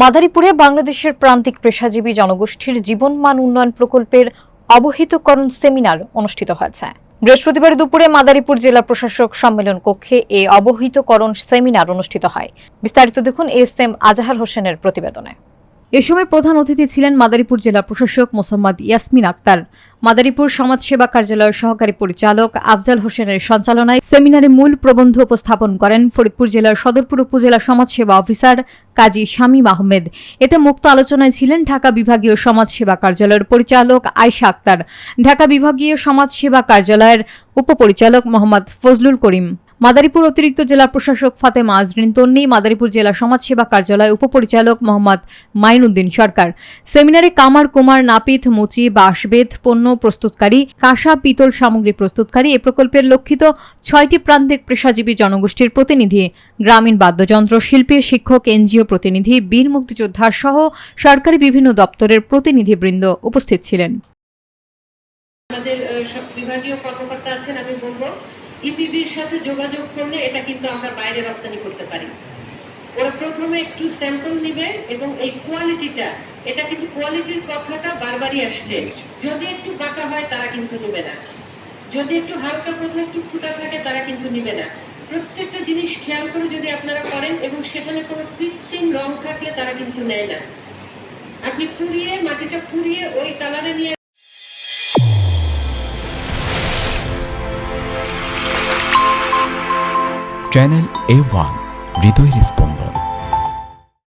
মাদারীপুরে বাংলাদেশের প্রান্তিক পেশাজীবী জনগোষ্ঠীর জীবনমান উন্নয়ন প্রকল্পের অবহিতকরণ সেমিনার অনুষ্ঠিত হয়েছে। বৃহস্পতিবার দুপুরে মাদারীপুর জেলা প্রশাসক সম্মেলন কক্ষে এই অবহিতকরণ সেমিনার অনুষ্ঠিত হয়। বিস্তারিত দেখুন এস.এম. আজাহার হোসেনের প্রতিবেদনে। এ সময় প্রধান অতিথি ছিলেন মাদারীপুর জেলা প্রশাসক মোসাম্মদ ইয়াসমিন আক্তার। মাদারীপুর সমাজসেবা কার্যালয়ের সহকারী পরিচালক আফজাল হোসেনের সঞ্চালনায় সেমিনারে মূল প্রবন্ধ উপস্থাপন করেন ফরিদপুর জেলার সদরপুর উপজেলা সমাজসেবা অফিসার কাজী শামীম আহমেদ। এতে মুক্ত আলোচনায় ছিলেন ঢাকা বিভাগীয় সমাজসেবা কার্যালয়ের পরিচালক আয়েশা আক্তার, ঢাকা বিভাগীয় সমাজসেবা কার্যালয়ের উপপরিচালক মোহাম্মদ ফজলুল করিম, মাদারীপুর অতিরিক্ত জেলা প্রশাসক ফাতেমা আজরিন তন্নি, মাদারীপুর জেলা সমাজসেবা কার্যালয় উপপরিচালক মোহাম্মদ মাইনুদ্দিন সরকার। সেমিনারে কামার কুমার, নাপিত, মুচি, বাঁশবেত পণ্য প্রস্তুতকারী, কাঁসা পিতল সামগ্রী প্রস্তুতকারী, এ প্রকল্পের লক্ষিত 6টি প্রান্তিক পেশাজীবী জনগোষ্ঠীর প্রতিনিধি, গ্রামীণ বাদ্যযন্ত্র শিল্পী, শিক্ষক, এনজিও প্রতিনিধি, বীর মুক্তিযোদ্ধা সহ সরকারি বিভিন্ন দপ্তরের প্রতিনিধিবৃন্দ উপস্থিত ছিলেন। আমাদের সব বিভাগীয় কর্মকর্তা আছেন, আমি বলবো ইপিবির সাথে যোগাযোগ করলে এটা কিন্তু আমরা বাইরে রপ্তানি করতে পারি। ওরা প্রথমে একটু স্যাম্পল নিবে এবং এই কোয়ালিটিটা, এটা কিন্তু কোয়ালিটির কথাটা বারবারই আসছে। যদি একটু বাঁকা হয় তারা কিন্তু নেবে না, যদি একটু হালকা কোথাও একটু ফুটা থাকে তারা কিন্তু নেবে না। প্রত্যেকটা জিনিস খেয়াল করে যদি আপনারা করেন এবং সেখানে কোনো কৃত্রিম রং থাকলে তারা কিন্তু নেয় না। আপনি পুড়িয়ে মাটিটা পুড়িয়ে ওই কালারে নিয়ে চ্যানেল A1 হৃদয়ের স্পন্দন।